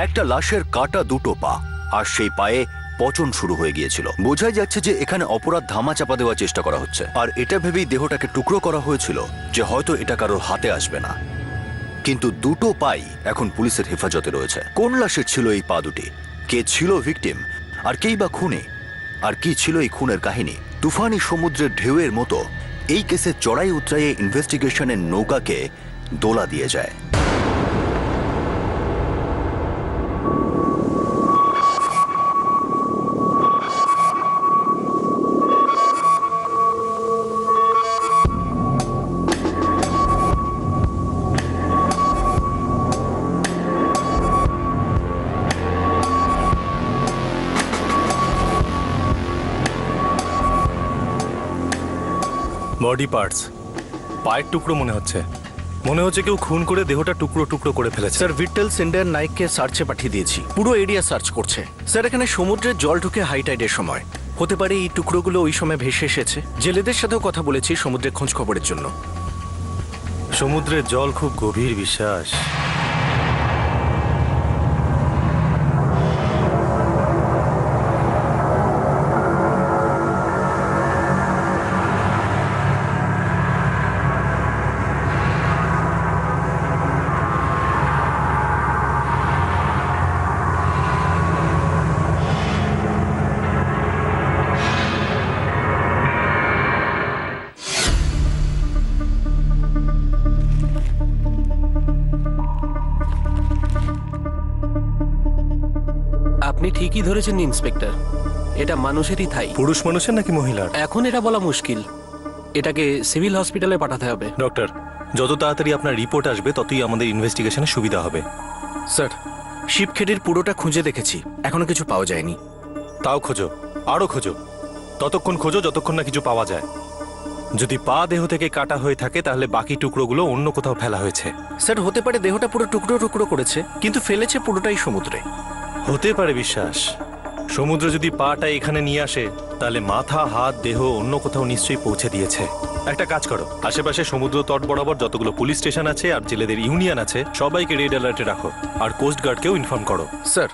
একটা লাশের কাটা দুটো পা, আর সেই পায়ে পচন শুরু হয়ে গিয়েছিল। বোঝাই যাচ্ছে যে এখানে অপরাধ ধামা চাপা দেওয়ার চেষ্টা করা হচ্ছে, আর এটা ভেবেই দেহটাকে টুকরো করা হয়েছিল যে হয়তো এটা কারোর হাতে আসবে না। কিন্তু দুটো পাই এখন পুলিশের হেফাজতে রয়েছে। কোন লাশের ছিল এই পা দুটি, কে ছিল ভিকটিম, আর কেই বা খুনে, আর কি ছিল এই খুনের কাহিনী? তুফানি সমুদ্রের ঢেউয়ের মতো এই কেসে চড়াই উতরাইয়ে ইনভেস্টিগেশনের নৌকাকে দোলা দিয়ে যায়। বডি পার্টস, পায়ের টুকরো মনে হচ্ছে কেউ খুন করে দেহটা টুকরো টুকরো করে ফেলেছে। স্যার, ভিটলস ইন্ডিয়ান নাইককে সার্চে পাঠিয়ে দিয়েছি, পুরো এরিয়া সার্চ করছে। স্যার, এখানে সমুদ্রের জল ঢুকে হাই টাইডের সময় হতে পারে এই টুকরোগুলো ওই সময় ভেসে এসেছে। জেলেদের সাথেও কথা বলেছি সমুদ্রের খোঁজ খবরের জন্য। সমুদ্রের জল খুব গভীর, বিশ্বাস। আপনি ঠিকই ধরেছেন ইন্সপেক্টর, এটা মানুষেরই থাই। পুরুষ মানুষের নাকি মহিলার? এখন এটা বলা মুশকিল, এটাকে সিভিল হসপিটালে পাঠাতে হবে। ডক্টর, যত তাড়াতাড়ি আপনার রিপোর্ট আসবে ততই আমাদের ইনভেস্টিগেশনে সুবিধা হবে। স্যার, শিবখেড়ির পুরোটা খুঁজে দেখেছি, এখনো কিছু পাওয়া যায়নি। তাও খোঁজো, আরো খোঁজো, ততক্ষণ খোঁজো যতক্ষণ না কিছু পাওয়া যায়। যদি পা দেহ থেকে কাটা হয়ে থাকে তাহলে বাকি টুকরোগুলো অন্য কোথাও ফেলা হয়েছে। স্যার, হতে পারে দেহটা পুরো টুকরো টুকরো করেছে, কিন্তু ফেলেছে পুরোটাই সমুদ্রে। হতে পারে বিশ্বাস, সমুদ্র যদি পাটা এখানে নিয়ে আসে তাহলে মাথা, হাত, দেহ অন্য কোথাও নিশ্চয়ই পৌঁছে দিয়েছে। একটা কাজ করো, আশেপাশে সমুদ্র তট বরাবর যতগুলো পুলিশ স্টেশন আছে আর জেলেদের ইউনিয়ন আছে সবাইকে রেড অ্যালার্টে রাখো, আর কোস্ট গার্ডকেও ইনফর্ম করো। স্যার,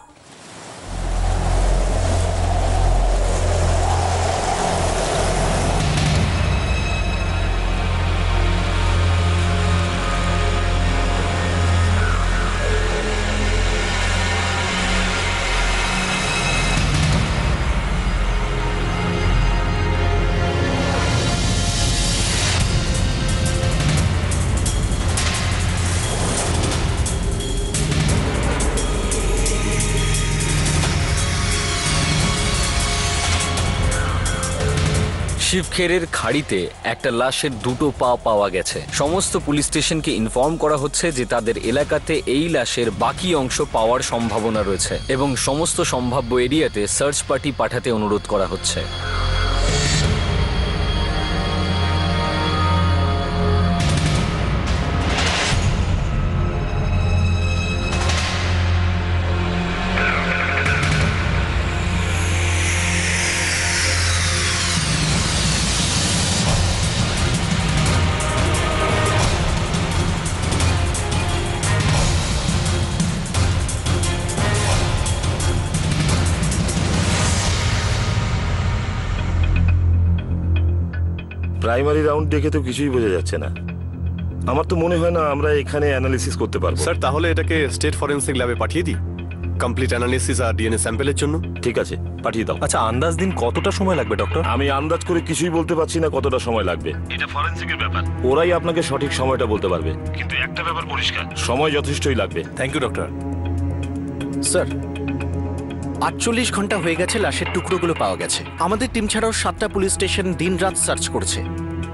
শিবখেরের খাড়িতে একটা লাশের দুটো পা পাওয়া গেছে। সমস্ত পুলিশ স্টেশনকে ইনফর্ম করা হচ্ছে যে তাদের এলাকাতে এই লাশের বাকি অংশ পাওয়ার সম্ভাবনা রয়েছে এবং সমস্ত সম্ভাব্য এরিয়াতে সার্চ পার্টি পাঠাতে অনুরোধ করা হচ্ছে। প্রাইমারি রাউন্ড দেখে তো কিছুই বোঝা যাচ্ছে না। আমার তো মনে হয় না আমরা এখানে অ্যানালিসিস করতে পারবো। স্যার, তাহলে এটাকে স্টেট ফরেন্সিক ল্যাবে পাঠিয়ে দিই কমপ্লিট অ্যানালিসিস আর ডিএনএ স্যাম্পলের জন্য। ঠিক আছে, পাঠিয়ে দাও। আচ্ছা, আন্দাজ দিন কতটা সময় লাগবে ডক্টর? আমি আন্দাজ করে কিছুই বলতে পারছি না কতটা সময় লাগবে, এটা ফরেন্সিকের ব্যাপার। ওরাই আপনাকে সঠিক সময়টা বলতে পারবে, কিন্তু একটা ব্যাপার পরিষ্কার, সময় যথেষ্টই লাগবে। Thank you doctor. স্যার, 48 ঘন্টা হয়ে গেছে লাশের টুকরোগুলো পাওয়া গেছে। আমাদের টিম ছাড়াও 7টা পুলিশ স্টেশন দিনরাত সার্চ করছে,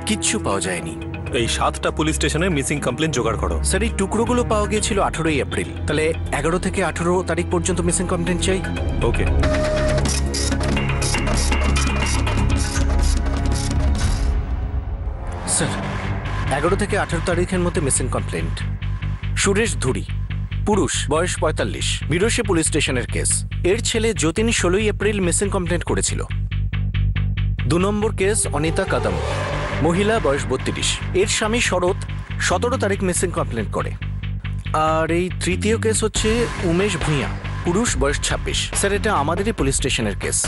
কিচ্ছু পাওয়া যায়নি। এই 7টা পুলিশ স্টেশনে মিসিং কমপ্লেন জোগাড় করো। স্যার, এই টুকরোগুলো পাওয়া গিয়েছিল 18ই এপ্রিল, তাহলে 11 থেকে 18 তারিখ পর্যন্ত মিসিং কমপ্লেন চাই। ওকে। স্যার, 11 থেকে 18 তারিখের মধ্যে মিসিং কমপ্লেন্ট। সুরেশ ধুরি, পুরুষ, বয়স 45, বিরসে পুলিশ স্টেশনের কেস। এর ছেলে যতীন 16ই এপ্রিল মিসিং কমপ্লেন্ট করেছিল। 2 নম্বর কেস অনিতা কদম, মহিলা, বয়স 32, এর স্বামী শরৎ 17 তারিখ মিসিং কমপ্লেন্ট করে। আর এই তৃতীয় কেস হচ্ছে উমেশ ভূঁইয়া, পুরুষ, বয়স 26। স্যার, এটা আমাদেরই পুলিশ স্টেশনের কেস।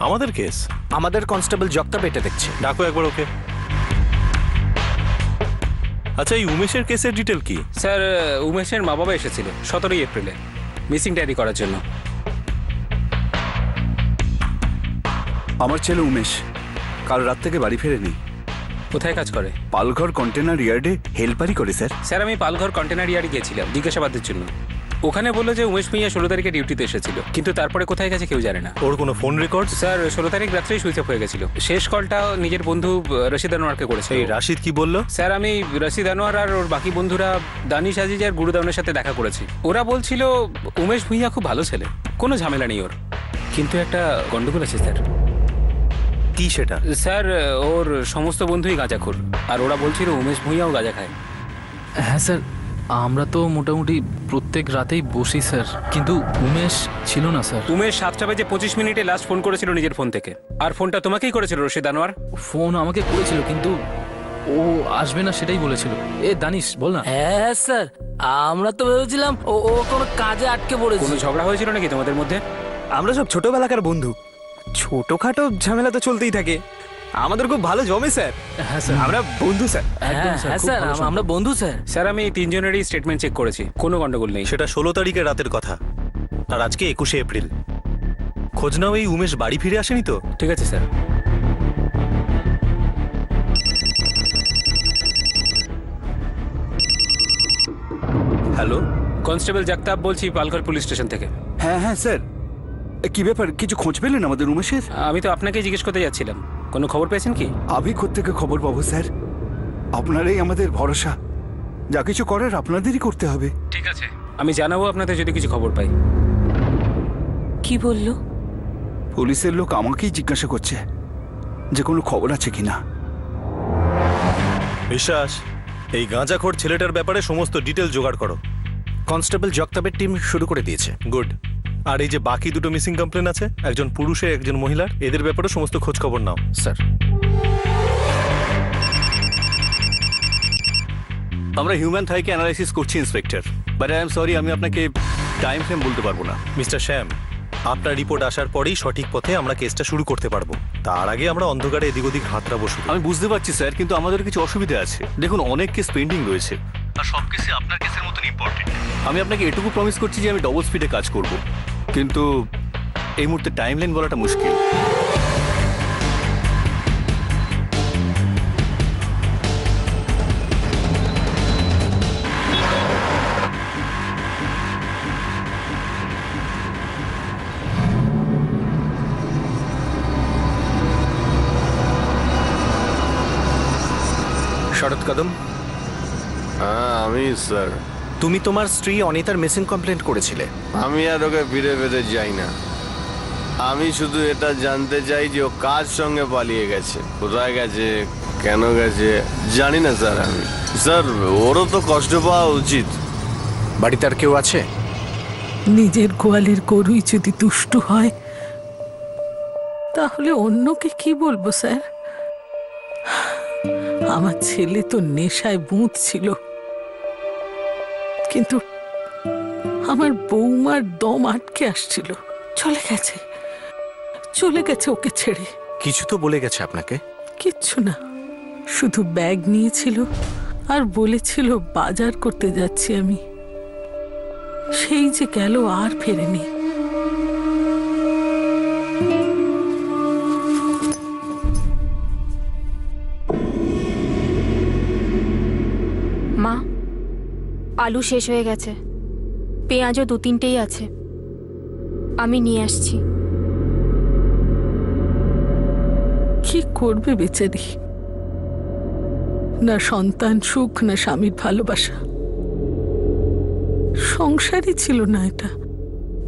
আমাদের কেস? আমাদের কনস্টেবল জগতাপ এটা দেখছে। ডাকো একবার ওকে। আচ্ছা, এই উমেশের কেসের ডিটেল কি? স্যার, উমেশের মা বাবা এসেছিল 17 এপ্রিলে মিসিং ডায়েরি করার জন্য। আমার ছেলে উমেশ কাল রাত থেকে বাড়ি ফেরেনি। কোথায় কাজ করে? পালঘর কন্টেনার ইয়ার্ডে হেল্পারই করে স্যার। স্যার, আমি পালঘর কন্টেনার ইয়ার্ডে গিয়েছিলাম জিজ্ঞাসাবাদের জন্য। ওখানে বললো যে উমেশ ভূঁইয়া 16 তারিখে ডিউটিতে এসেছিল, কিন্তু তারপরে কোথায় গেছে কেউ জানে না। ওর কোনো ফোন রেকর্ড? স্যার, 16 তারিখ রাত্রেই সুইচ অফ হয়ে গেছিল। শেষ কলটা নিজের বন্ধু রশিদ আনোয়ারকে করেছে। এই রাশিদ কি বললো? স্যার, আমি রশিদ আনোয়ার আর ওর বাকি বন্ধুরা দানিশ আজিজ আর গুরুদাউনের সাথে দেখা করেছি। ওরা বলছিল উমেশ ভূঁইয়া খুব ভালো ছেলে, কোনো ঝামেলা নেই ওর। কিন্তু একটা গন্ডগোল আছে স্যার। কি সেটা? স্যার, ওর সমস্ত বন্ধুই গাঁজাখোর, আর ওরা বলছিল উমেশ ভূঁইয়াও গাঁজা খায়। হ্যাঁ স্যার, আমরা তো মোটামুটি প্রত্যেক রাতেই বসি স্যার, কিন্তু উমেশ ছিল না স্যার। উমেশ 7:25 লাস্ট ফোন করেছিল নিজের ফোন থেকে, আর ফোনটা তোমাকেই করেছিল রশিদ আনোয়ার। ফোন আমাকে করেছিল, কিন্তু ও আসবে না সেটাই বলেছিল। দানিশ বল না। হ্যাঁ স্যার, আমরা তো ভেবেছিলাম ও ও কোনো কাজে আটকে পড়েছে। কোনো ঝগড়া হয়েছিল নাকি তোমাদের মধ্যে? আমরা সব ছোটবেলাকার বন্ধু, ছোটখাটো ঝামেলা তো চলতেই থাকে। আমাদের খুব ভালো জমে স্যার। হ্যাঁ স্যার, আমরা বন্ধু স্যার। একদম হ্যাঁ খুব স্যার, ভালো সম্পর্ক। আমরা বন্ধু স্যার। স্যার, আমি 3 জনেরই স্টেটমেন্ট চেক করেছি, কোনো গন্ডগোল নেই। সেটা 16 তারিখের রাতের কথা, আর আজকে 21 এপ্রিল। খোঁজ নাও, এই উমেশ বাড়ি ফিরে আসেনি তো? ঠিক আছে স্যার। হ্যালো, কনস্টেবল জাগতাপ বলছি, পালঘর পুলিশ স্টেশন থেকে। হ্যাঁ হ্যাঁ স্যার, কি ব্যাপার, কিছু খোঁজ পেলেন আমাদের উমেশের? আমি তো আপনাকেই জিজ্ঞেস করতে যাচ্ছিলাম, কোনো খবর পেয়েছেন কি? আমি কোত্থেকে খবর পাবো স্যার? আপনারাই আমাদের ভরসা, যা কিছু করার আপনাদেরই করতে হবে। ঠিক আছে, আমি জানাবো আপনাদের যদি কিছু খবর পাই। কি বললো? পুলিশের লোক আমাকেই জিজ্ঞাসা করছে যে কোনো খবর আছে কিনা। বিশ্বাস, এই গাঁজাখোর ছেলেটার ব্যাপারে সমস্ত ডিটেল জোগাড় করো। কনস্টেবল জগতাপের টিম শুরু করে দিয়েছে। গুড। আর এই যে বাকি দুটো মিসিং কমপ্লেন আছে, একজন পুরুষের একজন মহিলার, এদের ব্যাপারে সমস্ত খোঁজ খবর নাও। স্যার, আমরা হিউম্যান থাইকে অ্যানালাইসিস করছি inspector, but I am sorry, আমি আপনাকে টাইম ফ্রেম বলতে পারবো না। মিস্টার শ্যাম, আপনার রিপোর্ট আসার পরেই সঠিক পথে আমরা কেসটা শুরু করতে পারবো। তার আগে আমরা অন্ধকারে এদিক ওদিক হাতড়াবো শুধু। আমি বুঝতে পারছি স্যার, কিন্তু আমাদের কিছু অসুবিধা আছে। দেখুন, অনেক কেস পেন্ডিং রয়েছে, আর সব কেসে আপনার কেসের মতন ইম্পর্টেন্ট। আমি আপনাকে এটুকু প্রমিস করছি যে আমি ডবল স্পিডে কাজ করব, কিন্তু এই মুহূর্তে টাইমলাইন বলাটা মুশকিল। শরৎ কদম, হ্যাঁ আমি স্যার। তুমি তোমার স্ত্রী অনিতার মিসিং কমপ্লেন্ট করেছিলে। আমি আর ওকে ফিরে পেতে চাই না। আমি শুধু এটা জানতে চাই যে ও কার সঙ্গে পালিয়ে গেছে, কোথায় গেছে, কেন গেছে, জানি না স্যার আমি। স্যার, ওরও তো কষ্ট পাওয়া উচিত। বাড়িতে আর কেউ আছে? নিজের গোয়ালের গরুই যদি দুষ্টু হয়, তাহলে অন্যকে কি বলবো স্যার? আমার ছেলে তো নেশায় বুঁদ ছিল, কিন্তু আমার বৌমার দম আটকে আসছিল। চলে গেছে ওকে ছেড়ে। কিছু তো বলে গেছে আপনাকে? কিচ্ছু না, শুধু ব্যাগ নিয়েছিল আর বলেছিল বাজার করতে যাচ্ছি আমি। সেই যে গেল, আর ফেরেনি। মা, আলু শেষ হয়ে গেছে, পেঁয়াজও 2-3টেই আছে, আমি নিয়ে আসছি। কি করবে বেচারি? না সন্তান সুখ, না স্বামীর ভালোবাসা, সংসারই ছিল না এটা।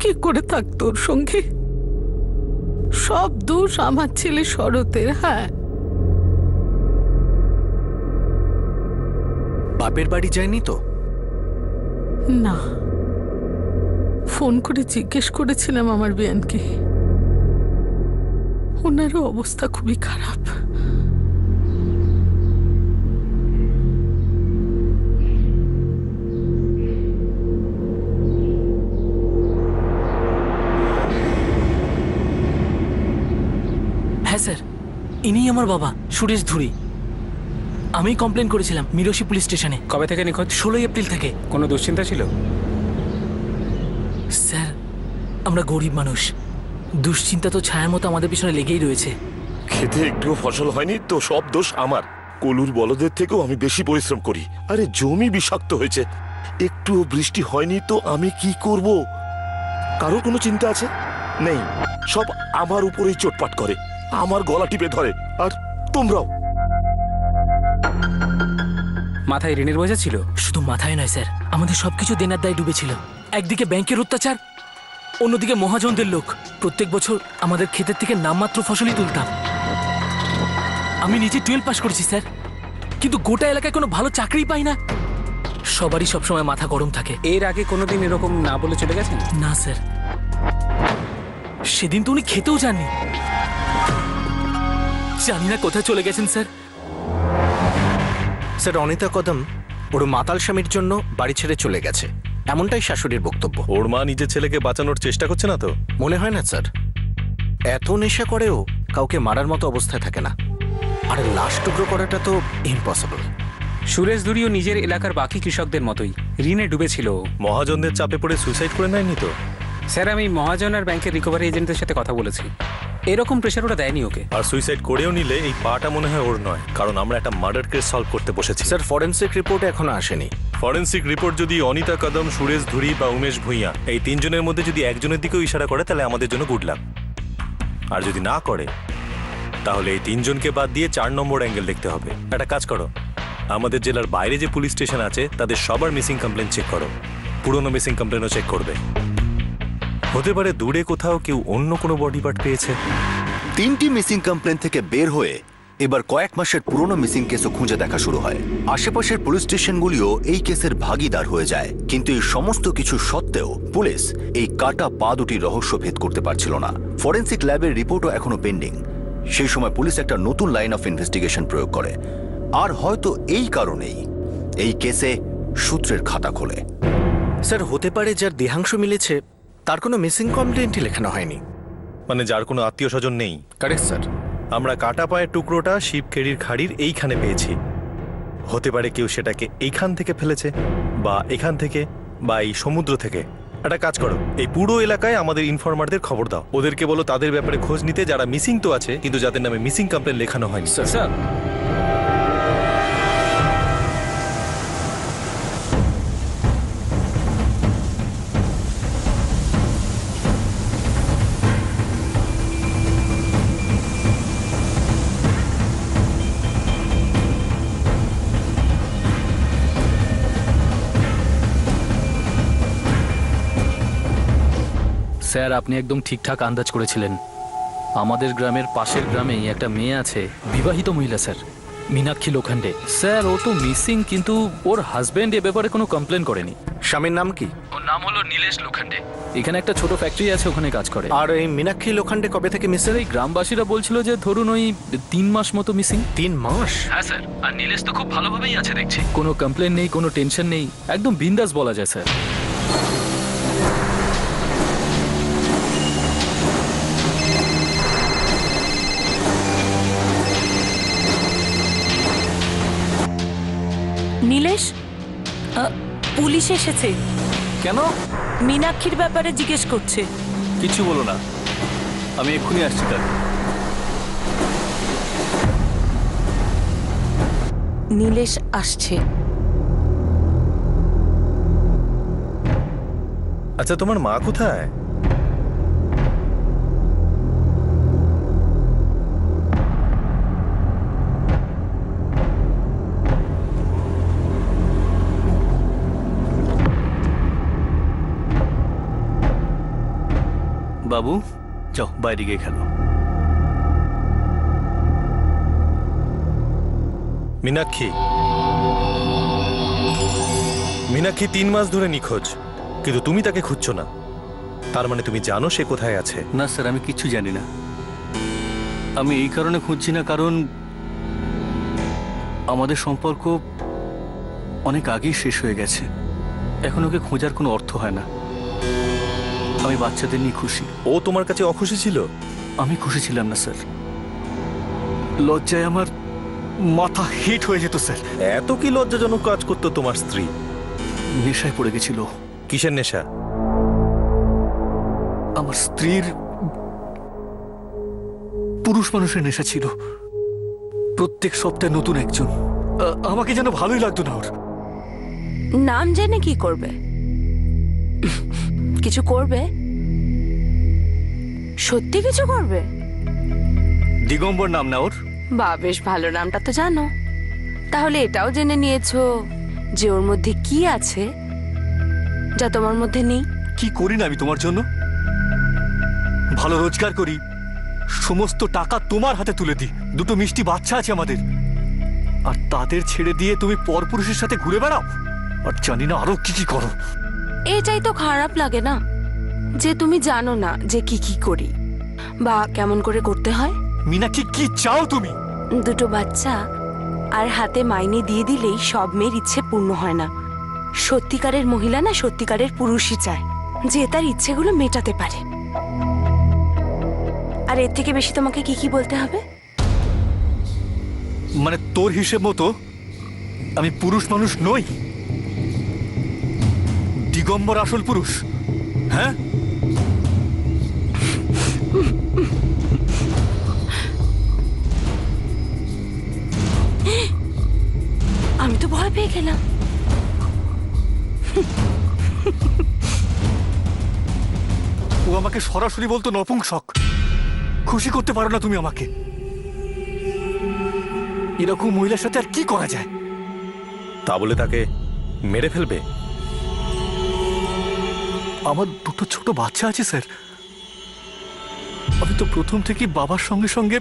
কি করে থাকতো ওর সঙ্গে? সব দোষ আমার ছেলে শরতের। হ্যাঁ, বাপের বাড়ি যায়নি তো? না, ফোন করে জিজ্ঞেস করেছিলাম আমার বিয়ানকে, ওনারও অবস্থা খুবই খারাপ। হ্যাঁ স্যার, ইনিই আমার বাবা সুরেশ ধুরি। আমি কমপ্লেন করেছিলাম মিরসি পুলিশ স্টেশনে। কবে থেকে নিখোঁজ? 16 এপ্রিল থেকে। কোনো দুশ্চিন্তা ছিল? স্যার, আমরা গরিব মানুষ, দুশ্চিন্তা তো ছায়ার মতো আমাদের পিছনে লেগেই রয়েছে। খেতে একটুও ফসল হয়নি তো সব দোষ আমার। কলুর বলদের থেকেও আমি বেশি পরিশ্রম করি। আরে জমি বিষাক্ত হয়েছে, একটুও বৃষ্টি হয়নি তো আমি কি করব? কারোর কোনো চিন্তা আছে? নেই, সব আমার উপরেই চোটপাট করে, আমার গলা টিপে ধরে। আর তোমরাও। মাথায় ঋণের বোঝা ছিল? শুধু মাথায় নয় স্যার, আমাদের সবকিছু দেনার দায় ডুবেছিল। একদিকে ব্যাংকের অত্যাচার, অন্যদিকে মহাজনদের লোক। প্রত্যেক বছর আমাদের ক্ষেতের থেকে নামমাত্র ফসলই তুলতাম। আমি নিজে 12 পাস করেছি স্যার, কিন্তু গোটা এলাকায় কোনো ভালো চাকরি পাই না। সবারই সবসময় মাথা গরম থাকে। এর আগে কোনোদিন এরকম না বলে চলে গেছেন? না স্যার, সেদিন তো উনি খেতেও যাননি। জানি না কোথায় চলে গেছেন স্যার। স্যার, অনিতা কদম ওর মাতাল স্বামীর জন্য বাড়ি ছেড়ে চলে গেছে, এমনটাই শাশুড়ির বক্তব্য। ওর মা নিজের ছেলেকে বাঁচানোর চেষ্টা করছে না তো? মনে হয় না স্যার, এত নেশা করেও কাউকে মারার মতো অবস্থায় থাকে না। আর লাশ টুকরো করাটা তো ইম্পসিবল। সুরেশ ধুরিও নিজের এলাকার বাকি কৃষকদের মতোই ঋণে ডুবেছিল। মহাজনদের চাপে পড়ে সুইসাইড করে নেয়নি তো? স্যার, আমি মহাজন আর ব্যাংকের রিকভারি এজেন্টের সাথে কথা বলেছি, এরকম প্রেশার ওরা দেয়নি ওকে। আর সুইসাইড করেও নিলে এই পাটা মনে হয় ওর নয়, কারণ আমরা একটা মার্ডার কেস সলভ করতে বসেছি। স্যার, ফরেনসিক রিপোর্ট এখনো আসেনি। ফরেনসিক রিপোর্ট যদি অনিতা কদম, সুরেশ ধুরি বা উমেশ ভূঁইয়া এই তিনজনের মধ্যে যদি একজনের দিকেও ইশারা করে তাহলে আমাদের জন্য গুড লাক। আর যদি না করে তাহলে এই তিনজনকে বাদ দিয়ে 4 নম্বর অ্যাঙ্গেল দেখতে হবে। একটা কাজ করো, আমাদের জেলার বাইরে যে পুলিশ স্টেশন আছে তাদের সবার মিসিং কমপ্লেন চেক করো, পুরনো মিসিং কমপ্লেনও চেক করবে। হতে পারে দূরে কোথাও কেউ অন্য কোনো বডি পার্ট পেয়েছে। 3টি মিসিং কমপ্লেন থেকে বের হয়ে এবার কয়েক মাসের পুরনো মিসিং কেসও খুঁজে দেখা শুরু হয়। আশেপাশের পুলিশ স্টেশনগুলিও এই কেসের ভাগিদার হয়ে যায়। কিন্তু এই সমস্ত কিছু সত্ত্বেও পুলিশ এই কাটা পা দুটির রহস্য ভেদ করতে পারছিল না। ফরেনসিক ল্যাবের রিপোর্টও এখনো পেন্ডিং। সেই সময় পুলিশ একটা নতুন লাইন অফ ইনভেস্টিগেশন প্রয়োগ করে। আর হয়তো এই কারণেই এই কেসে সূত্রের খাতা খোলে। স্যার, হতে পারে যার দেহাংশ মিলেছে তার কোনো মিসিং কমপ্লেন্টই লেখানো হয়নি। মানে যার কোনো আত্মীয় স্বজন নেই? Correct sir. আমরা কাটা পায়ের টুকরোটা শিবখেড়ির খাড়ির এইখানে পেয়েছি। হতে পারে কেউ সেটাকে এইখান থেকে ফেলেছে, বা এখান থেকে, বা এই সমুদ্র থেকে। একটা কাজ করো, এই পুরো এলাকায় আমাদের ইনফরমারদের খবর দাও। ওদেরকে বলো তাদের ব্যাপারে খোঁজ নিতে, যারা মিসিং তো আছে কিন্তু যাদের নামে মিসিং কমপ্লেন লেখানো হয়নি। স্যার, স্যার, আপনি একদম ঠিকঠাক আন্দাজ করেছিলেন। আমাদের গ্রামের পাশের গ্রামেই একটা মেয়ে আছে, বিবাহিত মহিলা স্যার, মীনাক্ষী লোখান্ডে। স্যার, ও তো মিসিং, কিন্তু ওর হাজবেন্ড এ ব্যাপারে কোনো কমপ্লেন করেনি। স্বামীর নাম কি? ওর নাম হলো নীলেশ লোখান্ডে। এখানে একটা ছোট ফ্যাক্টরি আছে, ওখানে কাজ করে। আর এই মীনাক্ষী লোখান্ডে কবে থেকে মিসিং? এই গ্রামবাসীরা বলছিল যে ধরুন ওই 3 মাস মতো মিসিং। 3 মাস? হ্যাঁ স্যার। আর নীলেশ তো খুব ভালোভাবেই আছে দেখছি, কোনো কমপ্লেন নেই, কোনো টেনশন নেই, একদম বিন্দাস বলা যায় স্যার। নীলেশ, পুলিশ এসেছে। কেন? মীনাক্ষীর ব্যাপারে জিজ্ঞেস করছে। কিছু বলো না, আমি এক্ষুনি আসছি। তার নীলেশ আসছে। আচ্ছা, তোমার মা কোথায়? বাবু, যাও বাইরে গিয়ে খেলো। মীনাক্ষী 3 মাস ধরে নিখোঁজ, কিন্তু তুমি তাকে খুঁজছো না। তার মানে তুমি জানো সে কোথায় আছে? না স্যার, আমি কিচ্ছু জানি না। আমি এই কারণে খুঁজছি না কারণ আমাদের সম্পর্ক অনেক আগেই শেষ হয়ে গেছে। এখন ওকে খোঁজার কোনো অর্থ হয় না। আমি বাচ্চাদের নিয়ে খুশি। ও তোমার কাছে অখুশি ছিল? আমি খুশি ছিলাম না স্যার। লজ্জায় আমার মাথা হিট হয়ে যেত স্যার। এত কি লজ্জাজনক কাজ করতো তোমার স্ত্রী? নেশায় পড়ে গেছিল। কিসের নেশা? আমার স্ত্রীর পুরুষ মানুষের নেশা ছিল। প্রত্যেক সপ্তাহে নতুন একজন। আমাকে যেন ভালোই লাগতো না ওর। নাম জেনে কি করবে? কিছু করবে? সত্যি কিছু করবে? দিগম্বর নাম না ওর। বা বেশ ভালো, নামটা তো জানো। তাহলে এটাও জেনে নিয়েছো যে ওর মধ্যে কি আছে যা তোমার মধ্যে নেই? কি করি না আমি তোমার জন্য? ভালো রোজগার করি, সমস্ত টাকা তোমার হাতে তুলে দিই। দুটো মিষ্টি বাচ্চা আছে আমাদের, আর তাদের ছেড়ে দিয়ে তুমি পরপুরুষের সাথে ঘুরে বেড়াও, আর জানি না আরো কি কি করো। এটাই তো খারাপ লাগে না, যে তুমি জানো না যে কি কি করি বা কেমন করে করতে হয়। মীনাক্ষী, কি চাও তুমি? দুটো বাচ্চা আর হাতে মাইনে দিয়ে দিলেই সব মেয়ের ইচ্ছে পূর্ণ হয় না। সত্যিকারের মহিলা না সত্যিকারের পুরুষই চায়, যে তার ইচ্ছেগুলো মেটাতে পারে। আর এর থেকে বেশি তোমাকে কি কি বলতে হবে? মানে তোর হিসেব মতো আমি পুরুষ মানুষ নই? দিগম্বর আসল পুরুষ? হ্যাঁ, আমি তো ভয় পেয়ে গেলাম। ও আমাকে সরাসরি বলতো নপুংসক। খুশি করতে পারো না তুমি আমাকে? এরকম মহিলার সাথে আর কি করা যায়? তা বলে তাকে মেরে ফেলবে? আমার দুটো ছোট বাচ্চা আছে স্যার। আমি তো প্রথম থেকে বাবার সঙ্গে সঙ্গে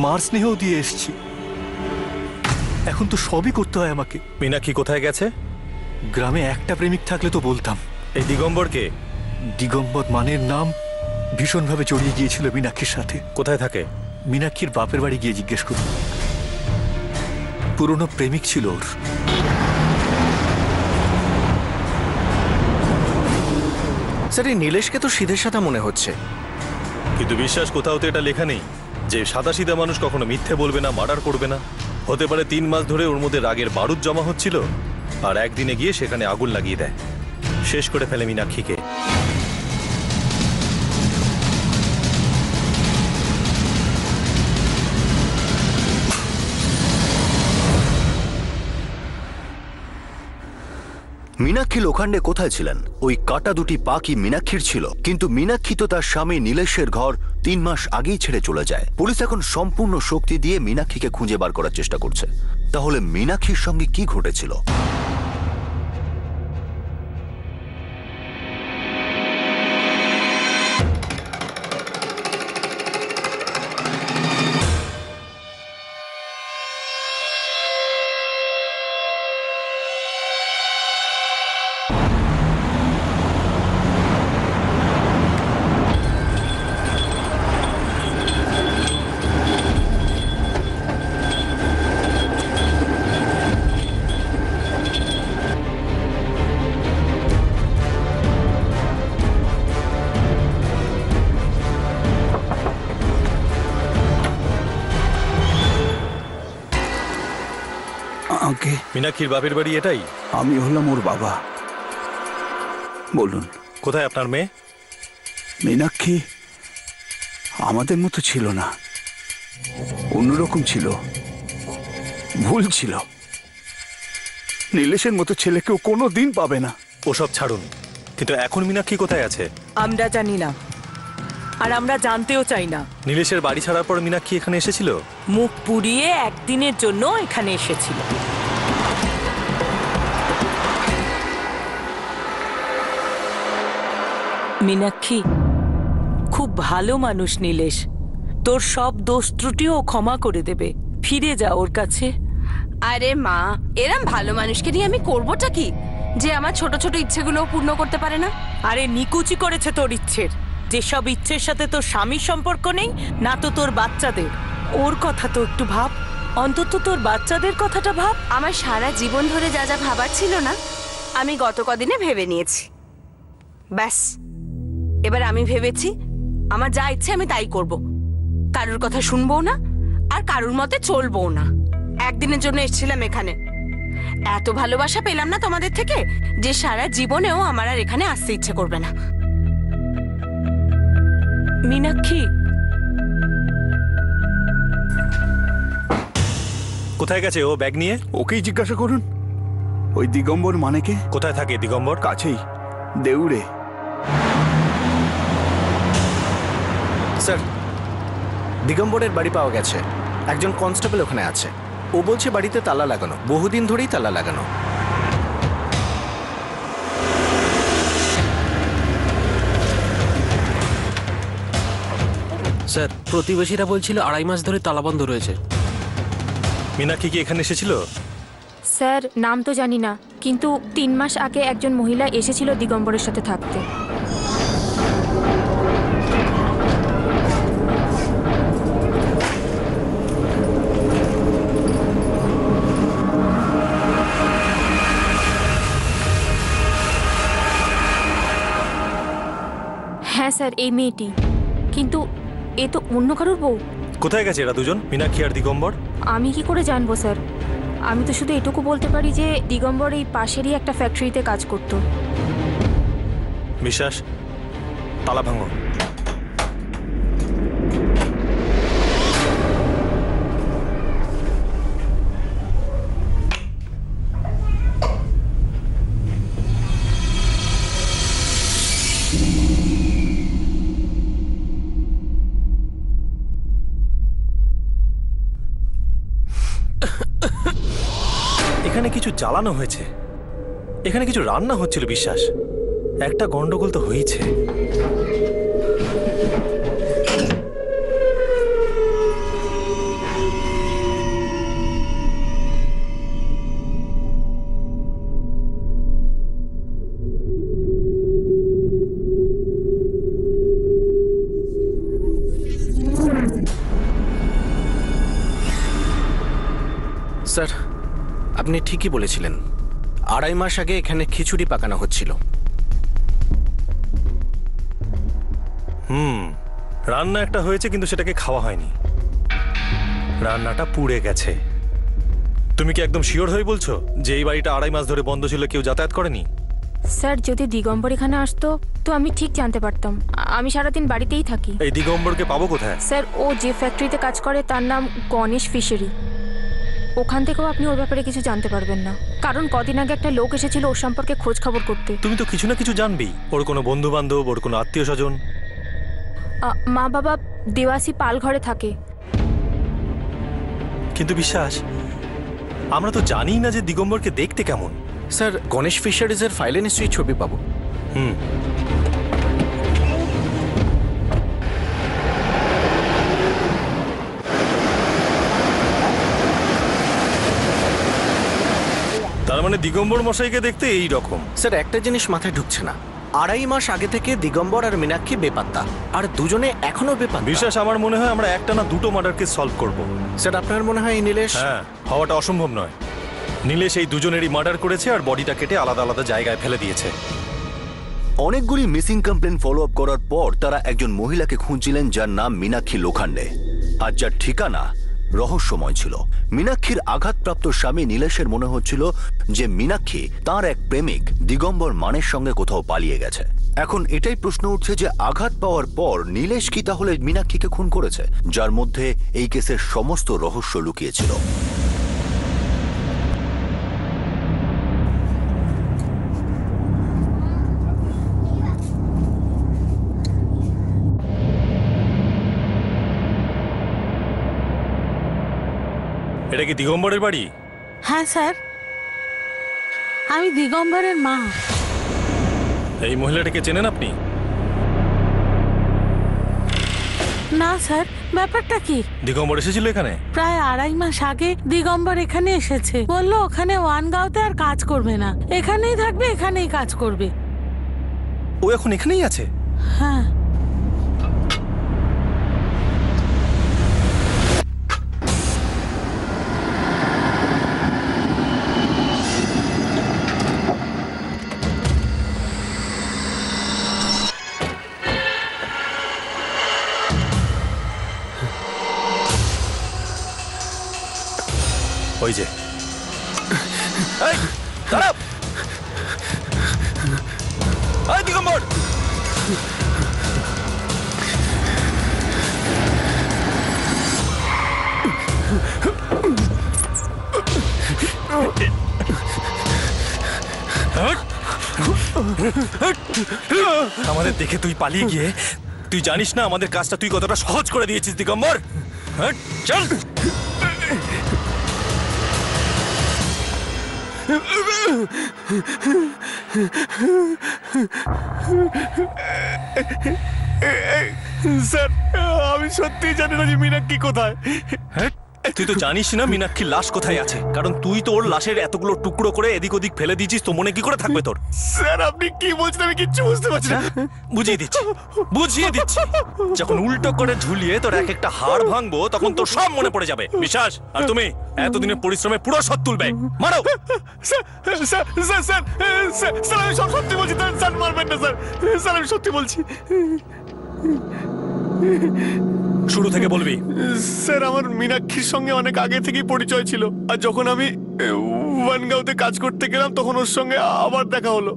মার স্নেহ দিয়ে এসেছি। এখন তো সবই করতে হয় আমাকে। মীনাক্ষী কোথায় গেছে? গ্রামে একটা প্রেমিক থাকলে তো বলতাম। এই দিগম্বরকে? দিগম্বর মানের নাম ভীষণভাবে জড়িয়ে গিয়েছিল মীনাক্ষীর সাথে। কোথায় থাকে? মীনাক্ষীর বাপের বাড়ি গিয়ে জিজ্ঞেস করুন। পুরনো প্রেমিক ছিল ওর। স্যার, এই নীলেশকে তো সিধে সাদা মনে হচ্ছে, কিন্তু বিশ্বাস কোথাও তো এটা লেখা নেই যে সাদাসিধা মানুষ কখনো মিথ্যে বলবে না, মার্ডার করবে না। হতে পারে 3 মাস ধরে ওর মধ্যে রাগের বারুদ জমা হচ্ছিল, আর একদিনে গিয়ে সেখানে আগুন লাগিয়ে দেয়, শেষ করে ফেলে মীনাক্ষীকে। মীনাক্ষী লোখান্ডে কোথায় ছিলেন? ওই কাটা দুটি পা কি মীনাক্ষীর ছিল? কিন্তু মীনাক্ষী তো তার স্বামী নীলেশের ঘর 3 মাস আগেই ছেড়ে চলে যায়। পুলিশ এখন সম্পূর্ণ শক্তি দিয়ে মীনাক্ষীকে খুঁজে বার করার চেষ্টা করছে। তাহলে মীনাক্ষীর সঙ্গে কি ঘটেছিল? আগে মীনাক্ষীর বাপের বাড়ি এটাই? আমি হলাম ওর বাবা। বলুন, কোথায় আপনার মেয়ে? মীনাক্ষী আমাদের মতো ছিল না, অন্যরকম ছিল, ভুল ছিল। নীলেশের মতো ছেলেকেও কোনো দিন পাবে না। ওসব ছাড়ুন, কিন্তু এখন মীনাক্ষী কোথায় আছে? আমরা জানি না, আর আমরা জানতেও চাই না। নীলেশের বাড়ি ছাড়ার পর মীনাক্ষী এখানে এসেছিল? মুখ পুড়িয়ে একদিনের জন্য এখানে এসেছিল। মীনাক্ষী খুব ভালো মানুষ নীলেশ, তোর সব দোষ ত্রুটিও ক্ষমা করে দেবে। ফিরে যা ওর কাছে। আরে মা, এরম ভালো মানুষকে নিয়ে আমি করবোটা কি, যে আমার ছোট ছোট ইচ্ছেগুলো পূর্ণ করতে পারে না? আরে নিকুচি করেছে তোর ইচ্ছের। যেসব ইচ্ছের সাথে তোর স্বামীর সম্পর্ক নেই, না তো তোর বাচ্চাদের। ওর কথা তো একটু ভাব, অন্তত তোর বাচ্চাদের কথাটা ভাব। আমার সারা জীবন ধরে যা যা ভাবার ছিল না, আমি গত কদিনে ভেবে নিয়েছি। ব্যাস, এবার আমি ভেবেছি আমার যা ইচ্ছে আমি তাই করব, কারোর কথা শুনবো না, আর কারুর মতে চলবো না। একদিনের জন্য এসেছিলাম এখানে, এত ভালোবাসা পেলাম না তোমাদের থেকে যে সারা জীবনেও আমার আর এখানে আসতে ইচ্ছে করবে না। মীনাক্ষী, কোথায় গেছে ও ব্যাগ নিয়ে? ওকেই জিজ্ঞাসা করুন। ওই দিগম্বর মানে কে? কোথায় থাকে দিগম্বর? কাছেই, দেউড়ে। স্যার, দিগম্বরের বাড়ি পাওয়া গেছে। একজন কনস্টেবল ওখানে আছে। ও বলছে বাড়িতে তালা লাগানো, বহুদিন ধরেই তালা লাগানো। স্যার, প্রতিবেশীরা বলছিল 2.5 মাস ধরে তালাবন্ধ রয়েছে। মীনাক্ষী কি এখানে এসেছিল? স্যার, নাম তো জানি না, কিন্তু 3 মাস আগে একজন মহিলা এসেছিল দিগম্বরের সাথে থাকতে। হ্যাঁ স্যার, এই মেয়েটি। কিন্তু এ তো অন্য কারোর বউ। কোথায় গেছে এরা দুজন, মীনাক্ষী আর দিগম্বর? আমি কি করে জানবো স্যার? আমি তো শুধু এটুকু বলতে পারি যে দিগম্বর এই পাশেরই একটা ফ্যাক্টরিতে কাজ করত। বিশ্বাস, তালা ভাঙো। এখানে কিছু জ্বালানো হয়েছে, এখানে কিছু রান্না হচ্ছিল। বিশ্বাস, একটা গন্ডগোল তো হয়েছে। স্যার, আপনি ঠিকই বলেছিলেন। 2.5 মাস আগে এখানে খিচুড়ি পাকানো হচ্ছিল। রান্না একটা হয়েছে, কিন্তু সেটাকে খাওয়া হয়নি। রান্নাটা পুড়ে গেছে। তুমি কি একদম শিওর হয়ে বলছো যে এই বাড়িটা 2.5 মাস ধরে বন্ধ ছিল, কেউ যাতায়াত করেনি? স্যার, যদি দিগম্বর এখানে আসতো তো আমি ঠিক জানতে পারতাম। আমি সারাদিন বাড়িতেই থাকি। এই দিগম্বরকে পাবো কোথায়? স্যার, ও যে ফ্যাক্টরিতে কাজ করে তার নাম গণেশ ফিশারি। ওখান থেকেও আপনি ওর ব্যাপারে কিছু জানতে পারবেন না, কারণ কদিন আগে একটা লোক এসেছিল ওর সম্পর্কে খোঁজ খবর করতে। তুমি তো কিছু না কিছু জানবেই। ওর কোনো বন্ধু বান্ধব, ওর কোনো আত্মীয় স্বজন? মা বাবা দেওয়াসি পাল ঘরে থাকে। কিন্তু বিশ্বাস, আমরা তো জানি না যে দিগম্বরকে দেখতে কেমন। স্যার, গণেশ ফিশারিজের ফাইলে নিশ্চয়ই ছবি পাবো। তার মানে দিগম্বর মশাইকে দেখতে এই রকম। স্যার, একটা জিনিস মাথায় ঢুকছে না। 2.5 মাস আগে থেকে দিগম্বর আর মীনাক্ষী বেপাত্তা, আর দুজনে এখনো বেপাত্তা। বিশ্বাস, আমার মনে হয় আমরা একটা না দুটো মার্ডার কেস সলভ করব। স্যার, আপনার মনে হয় নীলেশ? হ্যাঁ, হওয়াটা অসম্ভব নয়। নীলেশ এই দুজনেরই মার্ডার করেছে আর বডিটা কেটে আলাদা আলাদা জায়গায় ফেলে দিয়েছে। অনেকগুলি মিসিং কমপ্লেন ফলো আপ করার পর তারা একজন মহিলাকে খুঁজছিলেন যার নাম মীনাক্ষী লোখান্ডে, আর যার ঠিকানা রহস্যময় ছিল। মীনাক্ষীর আঘাতপ্রাপ্ত স্বামী নীলেশের মনে হচ্ছিল যে মীনাক্ষী তার এক প্রেমিক দিগম্বর মানের সঙ্গে কোথাও পালিয়ে গেছে। এখন এটাই প্রশ্ন উঠছে যে আঘাত পাওয়ার পর নীলেশ কি তাহলে মীনাক্ষীকে খুন করেছে, যার মধ্যে এই কেসের সমস্ত রহস্য লুকিয়েছিল। এটা কি দিগম্বরের বাড়ি? হ্যাঁ স্যার, আমি দিগম্বরের মা। এই মহিলাটাকে চেনেন আপনি? না স্যার, ব্যাপারটা কি? দিগম্বর এসেছিল এখানে প্রায় 2.5 মাস আগে দিগম্বর এখানে এসেছে। বললো ওখানে ওয়ানগাঁওতে আর কাজ করবে না, এখানেই থাকবে, এখানেই কাজ করবে। ও এখন এখানেই আছে? হ্যাঁ। ওই যে এই, দাঁড়াও। এই দিগম্বর, আমাদের দেখে তুই পালিয়ে গিয়ে তুই জানিস না আমাদের কাজটা তুই কতটা সহজ করে দিয়েছিস দিগম্বর। হ্যাঁ, চল। স্যার, আমি সত্যি জানি না যে মীনাক্ষী কোথায়। হ্যাঁ, তুই তো জানিস না মীনাক্ষীর লাশ কোথায় আছে, কারণ তুই তো ওর লাশের এতগুলো টুকরো করে এদিক ওদিক ফেলে দিয়েছিস, তো মনে কি করে থাকবে তোর? স্যার, আপনি কি বলছেন আমি কিচ্ছু বুঝতে পারছি না। বুঝিয়ে দিচ্ছি যখন উল্টো করে ঝুলিয়ে তোর এক একটা হাড় ভাঙবো তখন তোর সব মনে পড়ে যাবে। বিশ্বাস, আর তুমি এতদিনের পরিশ্রমে পুরো শোধ তুলবে। মারো। স্যার, আমি সব সত্যি বলছি। স্যার, মারবেন না স্যার। স্যার, আমি সত্যি বলছি। শুরু থেকে বলবি। স্যার, আমার মীনাক্ষীর সঙ্গে অনেক আগে থেকেই পরিচয় ছিল, আর যখন আমি ওয়ানগাঁওতে কাজ করতে গেলাম তখন ওর সঙ্গে আবার দেখা হলো,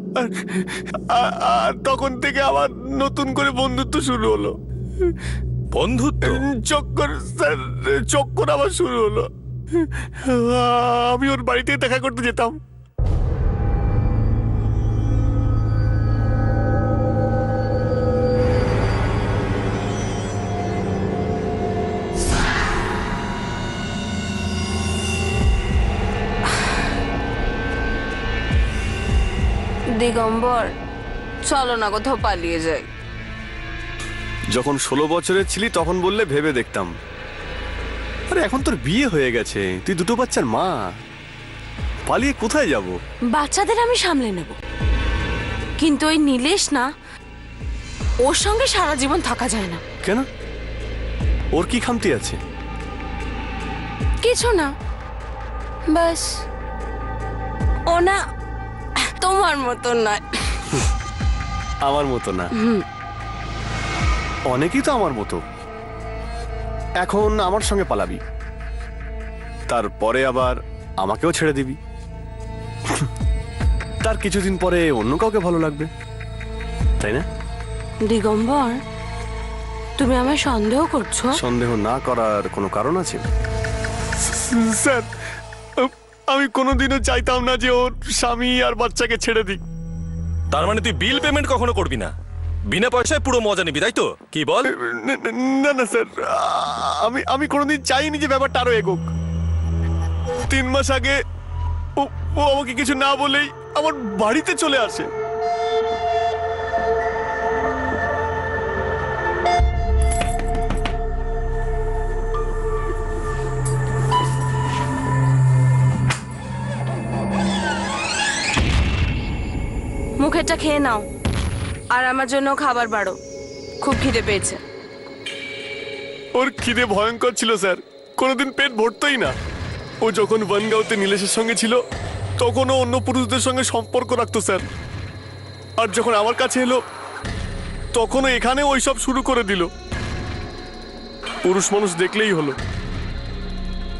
আর তখন থেকে আবার নতুন করে বন্ধুত্ব শুরু হলো। বন্ধুত্ব? চক্কর আবার শুরু হলো। আমি ওর বাড়িতে দেখা করতে যেতাম। দিগম্বর, চলো না কোথাও পালিয়ে যাই। যখন 16 বছরের ছিলি তখন বললে ভেবে দেখতাম। আরে এখন তোর বিয়ে হয়ে গেছে, তুই দুটো বাচ্চার মা, পালিয়ে কোথায় যাব? বাচ্চাদের আমি সামলে নেব, কিন্তু ওই নীলেশ না, ওর সঙ্গে সারা জীবন থাকা যায় না। কেন? ওর কি খামতি আছে? কিছু না, বাস ও না তোমার মতো নয়। আমার মতো না? অনেকেই তো আমার মতো। এখন আমার সঙ্গে পালাবি, তারপরে আবার আমাকেও ছেড়ে দিবি, তার কিছুদিন পরে অন্য কাউকে ভালো লাগবে, তাই না? দিগম্বর, তুমি আমায় সন্দেহ করছো? সন্দেহ না করার কোনো কারণ আছে? স্যার, আমি কোনোদিনও চাইতাম না যে ওর স্বামী আর বাচ্চাকে ছেড়ে দিক। তার মানে তুই বিল পেমেন্ট কখনো করবি না, বিনা পয়সায় পুরো মজা নিবি, তাই তো? কি বল? না না স্যার, আমি কোনোদিন চাইনি যে ব্যাপারটা আরো এগোক। 3 মাস আগে ও আমাকে কিছু না বলেই আমার বাড়িতে চলে আসে। মুখেরটা খেয়ে নাও, আর আমার জন্য খাবার বাড়ো, খুব খিদে পেয়েছে। ওর খিদে ভয়ঙ্কর ছিল স্যার, কোনোদিন পেট ভরতই না। ও যখন বনগাঁওতে নীলেশের সঙ্গে ছিল তখনও অন্য পুরুষদের সঙ্গে সম্পর্ক রাখতো স্যার, আর যখন আমার কাছে এলো তখনও এখানে ওই সব শুরু করে দিল। পুরুষ মানুষ দেখলেই হলো।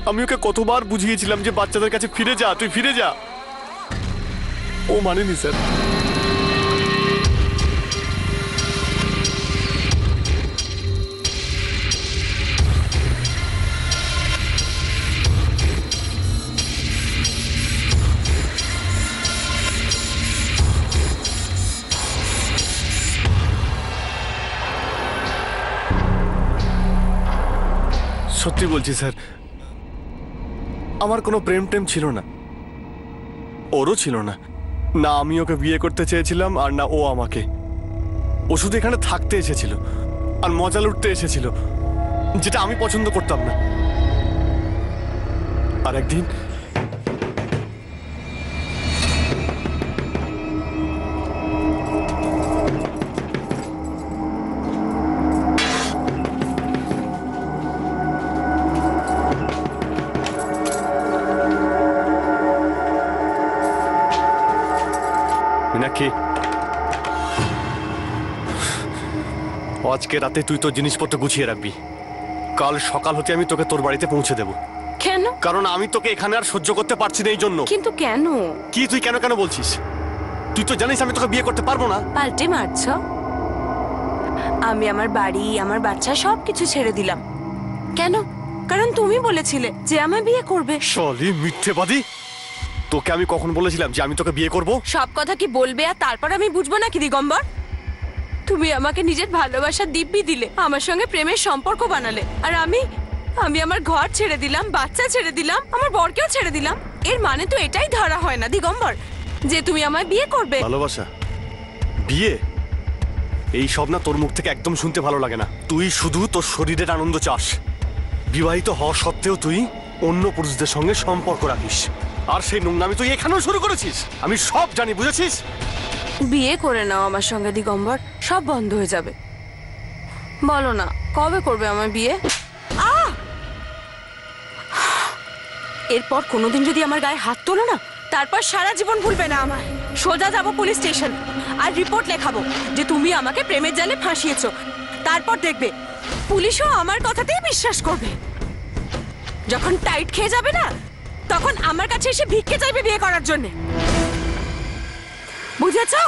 আমি ওকে কতবার বুঝিয়েছিলাম যে বাচ্চাদের কাছে ফিরে যা, তুই ফিরে যা, ও মানেনি স্যার। সত্যি বলছি স্যার, আমার কোনো প্রেম টেম ছিল না, ওরও ছিল না। না আমি ওকে বিয়ে করতে চেয়েছিলাম, আর না ও আমাকে। ও শুধু এখানে থাকতে এসেছিল আর মজা লুটতে এসেছিল, যেটা আমি পছন্দ করতাম না। আর একদিন মীনাক্ষী, আজকে রাতে তুই তোর জিনিসপত্র গুছিয়ে রাখবি, কাল সকাল হতে আমি তোকে তোর বাড়িতে পৌঁছে দেব। কেন? কেন? কারণ আমি তোকে এখানে আর সহ্য করতে পারছি না এই জন্য। কিন্তু কেন? কি তুই কেন কেন বলছিস? তুই তো জানিস আমি তোকে বিয়ে করতে পারবো না। পাল্টে মারছ? আমি আমার বাড়ি, আমার বাচ্চা সবকিছু ছেড়ে দিলাম। কেন? কারণ তুমি বলেছিলে যে আমায় বিয়ে করবে। শলি মিথ্যেবাদী! তোকে আমি কখন বলেছিলাম যে আমি তোকে বিয়ে করব? সব কথা কি বলবে আর তারপর আমি বুঝবো না কি দিগম্বর? তুমি আমাকে নিজের ভালোবাসার দিব্যি দিলে, আমার সঙ্গে প্রেমের সম্পর্ক বানালে, আর আমি আমার ঘর ছেড়ে দিলাম, বাচ্চা ছেড়ে দিলাম, আমার বরকেও ছেড়ে দিলাম। এর মানে তো এটাই ধরা হয় না দিগম্বর যে তুমি আমায় বিয়ে করবে। ভালোবাসা, বিয়ে, এই সব না তোর মুখ থেকে একদম শুনতে ভালো লাগে না। তুই শুধু তোর শরীরের আনন্দ চাস। বিবাহিত হওয়া সত্ত্বেও তুই অন্য পুরুষদের সঙ্গে সম্পর্ক রাখিস, আর সেই নোংরামি তুই এখানেও শুরু করেছিস। আমি সব জানি, বুঝেছিস? বিয়ে করে নাও আমার সঙ্গে দিগম্বর, সব বন্ধ হয়ে যাবে। বলো না কবে করবে আমার বিয়ে? এরপর কোনোদিন যদি আমার গায়ে হাত তোলো না, তারপর সারা জীবন ভুলবে না আমায়। সোজা যাবো পুলিশ স্টেশন আর রিপোর্ট লেখাবো যে তুমি আমাকে প্রেমের জালে ফাঁসিয়েছো। তারপর দেখবে পুলিশও আমার কথাতেই বিশ্বাস করবে। যখন টাইট খেয়ে যাবে না, তখন আমার কাছে এসে ভিক্ষে চাইবে বিয়ে করার জন্য। বুঝেছো?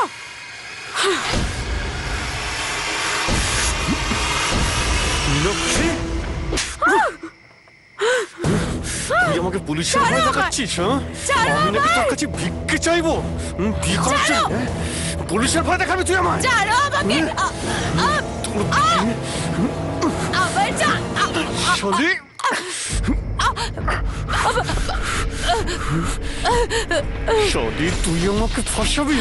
তুই আমাকে পুলিশের ভয় দেখাচ্ছিস? আমি নাকি তোর কাছে ভিক্ষে চাইবো বিয়ে করার জন্য? পুলিশের ভয় দেখাবি তুই আমায়? শলি, শলি তুই আমাকে ফাঁসাবি?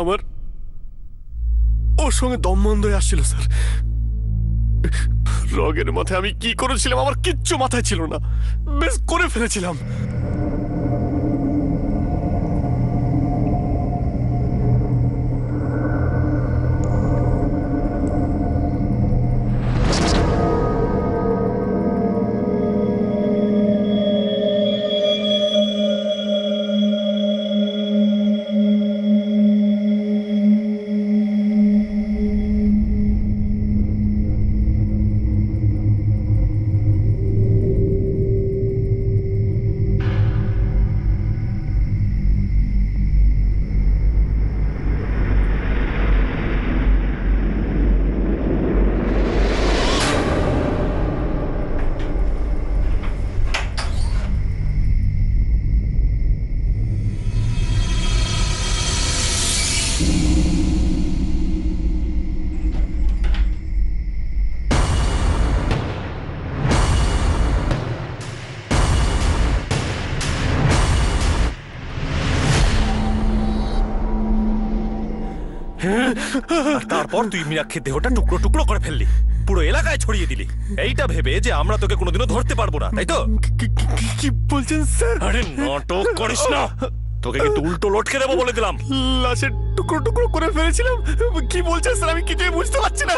আমার ওর সঙ্গে দম বন্ধ হয়ে আসছিল স্যার। রগের মাথায় আমি কি করেছিলাম আমার কিচ্ছু মাথায় ছিল না। বেশ করে ফেলেছিলাম। আর তারপর তুই মীনাক্ষীর দেহটা টুকরো টুকরো করে ফেললি, পুরো এলাকায় ছড়িয়ে দিলি, এইটা ভেবে যে আমরা তোকে কোনোদিনও ধরতে পারবো না, তাই তো? কি বলছেন স্যার? আরে নাটক করিস না, তোকে কিন্তু উল্টো লটকে দেবো বলে দিলাম। লাশের টুকরো টুকরো করে ফেলেছিলাম। কি বলছেন স্যার? আমি কিছুই বুঝতে পারছি না।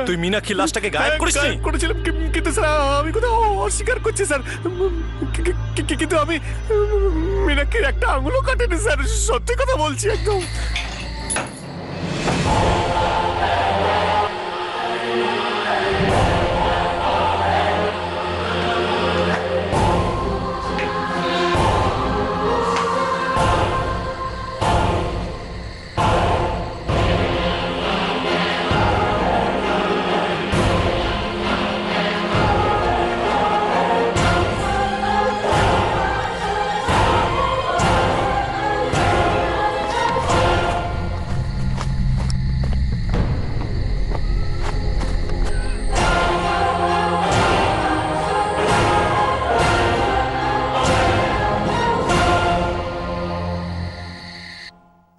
তুই মীনাক্ষীর লাশটাকে গায়েব করিসনি? করেছিলাম, কিন্তু স্যার আমি কোথাও অস্বীকার করছি স্যার। কিন্তু আমি মীনাক্ষীর একটা আঙুলও কাটেনি স্যার, সত্যি কথা বলছি একদম।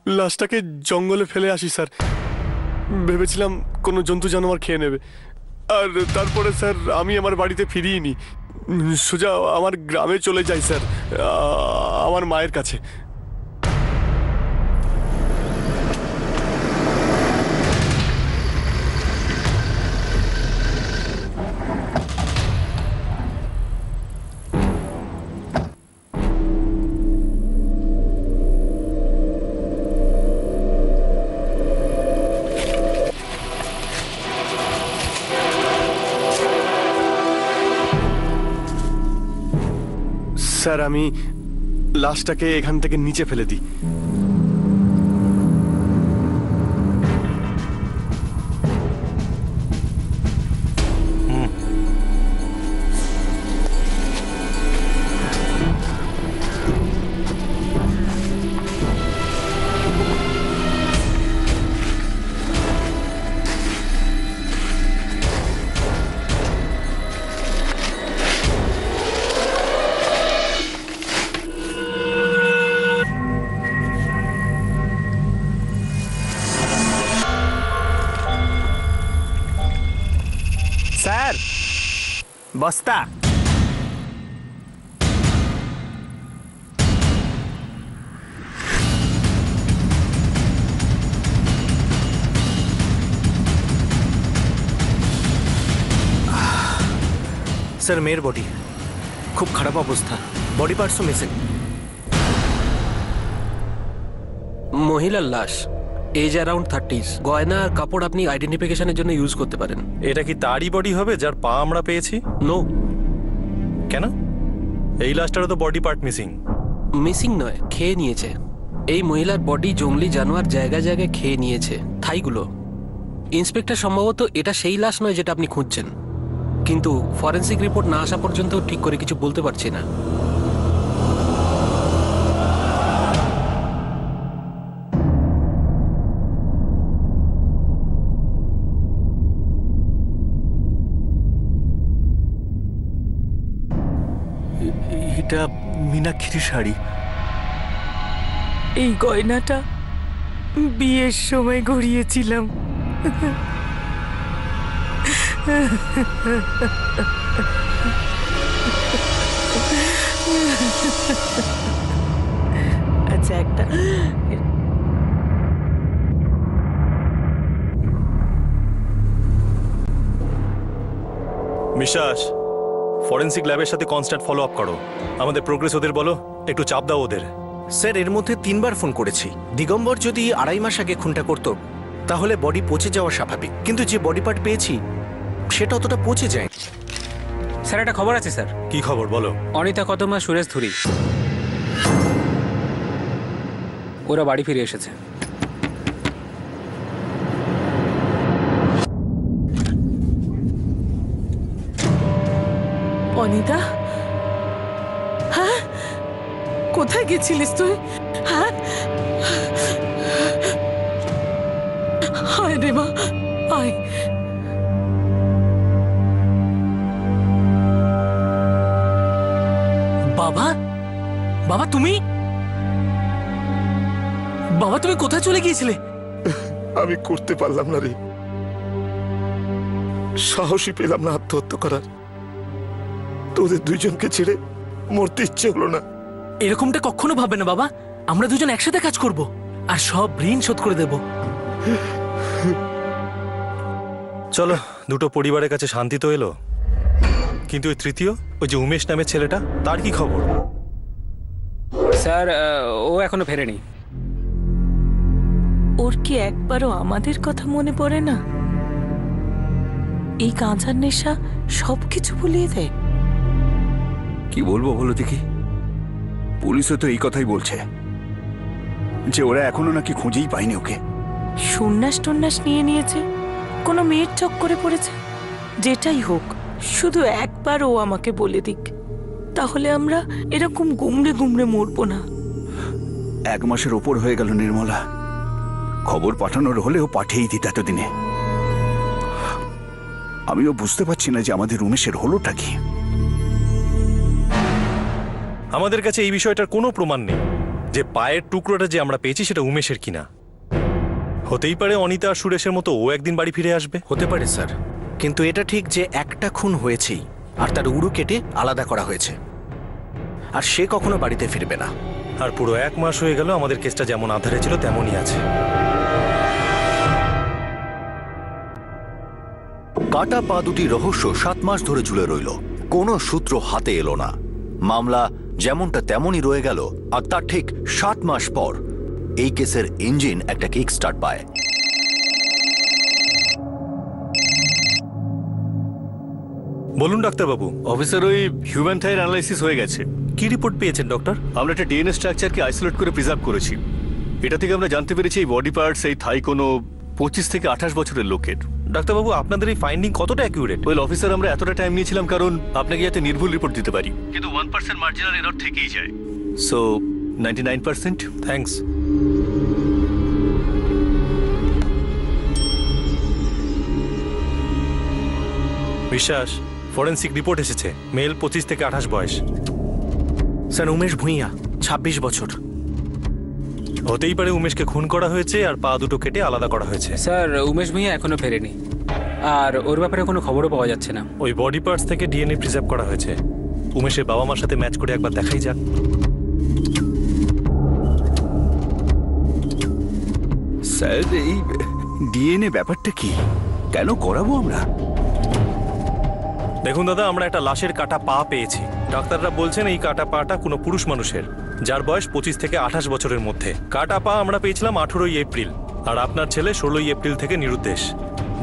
লাশটাকে জঙ্গলে ফেলে আসি স্যার, ভেবেছিলাম কোনো জন্তু জানোয়ার খেয়ে নেবে। আর তারপরে স্যার আমি আমার বাড়িতে ফিরিয়ে নি, সোজা আমার গ্রামে চলে যাই স্যার, আমার মায়ের কাছে। স্যার আমি লাশটাকে এখান থেকে নিচে ফেলে দিই। স্যার বস্তা। স্যার মেয়ের বডি খুব খারাপ অবস্থা, বডি পার্টসও মিসিং। মহিলার লাশ, এজ অ্যারাউন্ড 30s, গয়না আর কাপড় আপনি আইডেন্টিফিকেশনের জন্য ইউজ করতে পারেন। এটা কি তারই বডি হবে যার পা আমরা পেয়েছি? নো। কেন? এই লাশটারও তো বডি পার্ট মিসিং। মিসিং নয়, খেয়ে নিয়েছে। এই মহিলার বডি জঙ্গলি জানোয়ার জায়গায় জায়গায় খেয়ে নিয়েছে, থাইগুলো। ইন্সপেক্টর সম্ভবত এটা সেই লাশ নয় যেটা আপনি খুঁজছেন, কিন্তু ফরেন্সিক রিপোর্ট না আসা পর্যন্ত ঠিক করে কিছু বলতে পারছি না। এটা মীনাক্ষীর শাড়ি। এই গয়নাটা বিয়ের সময় গড়িয়েছিলাম। আচ্ছা একটা বিশ্বাস, ফরেন্সিক ল্যাবের সাথে কনস্ট্যান্ট ফলো আপ করো। আমাদের প্রোগ্রেস ওদের বলো, একটু চাপ দাও ওদের। স্যার এর মধ্যে 3 বার ফোন করেছি। দিগম্বর যদি 2.5 মাস আগে খুনটা করতো তাহলে বডি পচে যাওয়া স্বাভাবিক, কিন্তু যে বডি পার্ট পেয়েছি সেটা অতটা পচে যায়। স্যার একটা খবর আছে স্যার। কি খবর বলো? অনিতা কদমা, সুরেশ ধুরি ওরা বাড়ি ফিরে এসেছে। অনিতা, হ্যাঁ কোথায় গেছিলিস তুই? হ্যাঁ আয় রে মা আয়। বাবা, বাবা তুমি, বাবা তুমি কোথায় চলে গিয়েছিলে? আমি করতে পারলাম না রে, সাহসী পেলাম না আত্মহত্যা করার। তোদের দুইজনকে ছেড়ে মরতে ইচ্ছে হলো না। এরকমটা কখনো ভাবে না বাবা, আমরা দুজন একসাথে কাজ করব আর সব ঋণ শোধ করে দেব। চলো, দুটো পরিবারের কাছে শান্তি তো এলো, কিন্তু ওই তৃতীয়, ওই যে উমেশ নামের ছেলেটা, তার কি খবর? স্যার ও এখনো ফেরেনি। ওর কি একবারও আমাদের কথা মনে পড়ে না? এই গাঁজার নেশা সবকিছু ভুলিয়ে দেয়। কি বলবো বলো দেখি, পুলিশও তো এই কথাই বলছে যে ওরা এখনো নাকি খুঁজেই পায়নি ওকে। সন্ন্যাস টন্যাস নিয়ে নিয়েছে, কোনো মেয়ের চক্করে পড়েছে। যেটাই হোক, শুধু একবার ও আমাকে বলে দিক, তাহলে আমরা এরকম গুমড়ে গুমড়ে মরবো না। 1 মাসের ওপর হয়ে গেল নির্মলা, খবর পাঠানোর হলেও পাঠিয়েই দিত এতদিনে। আমিও বুঝতে পারছি না যে আমাদের উমেশের হলোটা কি। আমাদের কাছে এই বিষয়টার কোনো প্রমাণ নেই যে পায়ের টুকরোটা যে আমরা পেয়েছি সেটা উমেশের কিনা। হতেই পারে অনিতা আর সুরেশের মতো ও একদিন বাড়ি ফিরে আসবে। হতে পারে স্যার, কিন্তু এটা ঠিক যে একটা খুন হয়েছেই আর তার উড়ু কেটে আলাদা করা হয়েছে, আর সে কখনো বাড়িতে ফিরবে না। আর পুরো 1 মাস হয়ে গেল আমাদের কেসটা যেমন আধারে ছিল তেমনই আছে। কাটা পা দুটির রহস্য 7 মাস ধরে ঝুলে রইল, কোনো সূত্র হাতে এলো না। মামলা যেমনটা তেমনই রয়ে গেল, আর তার ঠিক 7 মাস পর এই কেসের ইঞ্জিন একটা কিক স্টার্ট পায়। বলুন ডাক্তারবাবু। অফিসার, ওই হিউম্যান থাইর অ্যানালাইসিস হয়ে গেছে। কি রিপোর্ট পেয়েছেন ডক্টর? আমরা একটা ডিএনএ স্ট্রাকচারকে আইসোলেট করে প্রিজার্ভ করেছি। এটা থেকে আমরা জানতে পেরেছি এই বডি পার্টস এই থাই কোনো 25 থেকে 28 বছরের লোকের। ডাক্তারবাবু, আপনাদের এই ফাইন্ডিং কতটা অ্যাকিউরেট? ওয়েল অফিসার, আমরা এতটা টাইম নিয়েছিলাম কারণ আপনাকে যাতে নির্ভুল রিপোর্ট দিতে পারি, কিন্তু 1% মার্জিনাল এরর থেকেই যায়। সো 99%। থ্যাঙ্কস। বিশ্বাস, ফরেন্সিক রিপোর্ট এসেছে। মেল 25 থেকে 28 বয়স। স্যার উমেশ ভূঁইয়া, 26 বছর। হতেই পারে উমেশকে খুন করা হয়েছে আর পা দুটো কেটে আলাদা করা হয়েছে। স্যার উমেশ ভূঁইয়া এখনো ফেরেনি, আর ওর ব্যাপারে কোনো খবরও পাওয়া যাচ্ছে না। ওই বডি পার্টস থেকে ডিএনএ প্রিজার্ভ করা হয়েছে। উমেশের বাবা মার সাথে ম্যাচ করে একবার দেখাই যাক। স্যার, এই ডিএনএ ব্যাপারটা কি? কেন করাবো আমরা? দেখুন দাদা, আমরা একটা লাশের কাটা পা পেয়েছি। ডাক্তাররা বলছেন এই কাটা পাটা কোনো পুরুষ মানুষের, যার বয়স 25 থেকে 28 বছরের মধ্যে। কাটা পা আমরা পেয়েছিলাম 18 এপ্রিল, আর আপনার ছেলে 16 এপ্রিল থেকে নিরুদ্দেশ।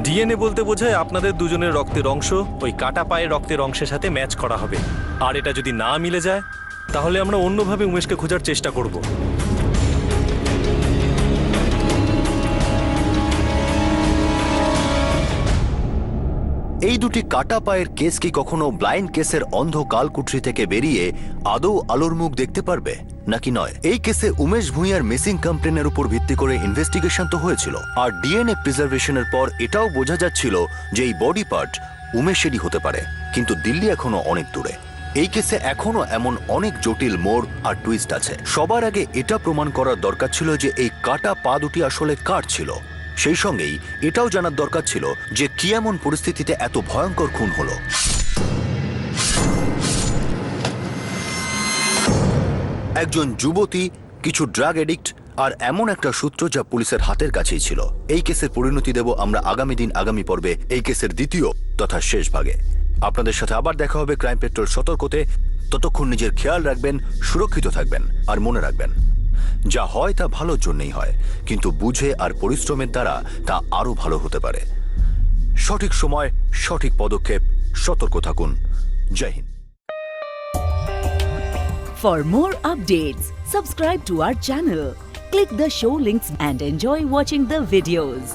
ডিএনএ বলতে বোঝায় আপনাদের দুজনের রক্তের অংশ ওই কাটা পায়ের রক্তের অংশের সাথে ম্যাচ করা হবে। আর এটা যদি না মিলে যায় তাহলে আমরা অন্যভাবে উমেশকে খোঁজার চেষ্টা করব। এই দুটি কাটা পায়ের কেস কি কখনো ব্লাইন্ড কেসের অন্ধ কালকুঠরি থেকে বেরিয়ে আদৌ আলোর মুখ দেখতে পারবে নাকি নয়? এই কেসে উমেশ ভূঁইয়ার মিসিং কমপ্লেনের উপর ভিত্তি করে ইনভেস্টিগেশন তো হয়েছিল, আর ডিএনএ প্রিজার্ভেশনের পর এটাও বোঝা যাচ্ছিল যে এই বডি পার্ট উমেশেরই হতে পারে। কিন্তু দিল্লি এখনো অনেক দূরে। এই কেসে এখনো এমন অনেক জটিল মোড় আর টুইস্ট আছে। সবার আগে এটা প্রমাণ করার দরকার ছিল যে এই কাটা পা দুটি আসলে কার ছিল। সেই সঙ্গেই এটাও জানার দরকার ছিল যে কি এমন পরিস্থিতিতে এত ভয়ঙ্কর খুন হলো। একজন যুবতী, কিছু ড্রাগ এডিক্ট আর এমন একটা সূত্র যা পুলিশের হাতের কাছেই ছিল। এই কেসের পরিণতি দেব আমরা আগামী দিন, আগামী পর্বে, এই কেসের দ্বিতীয় তথা শেষ ভাগে। আপনাদের সাথে আবার দেখা হবে ক্রাইম পেট্রোল সতর্কতে। ততক্ষণ নিজের খেয়াল রাখবেন, সুরক্ষিত থাকবেন, আর মনে রাখবেন যা হয় তা ভালোর জন্যই হয়, কিন্তু বুঝে আর পরিশ্রমের দ্বারা তা আরো ভালো হতে পারে। সঠিক সময়, সঠিক পদক্ষেপ, সতর্ক থাকুন। জয় Hind. For more updates, subscribe to our channel, click the show links and enjoy watching the videos.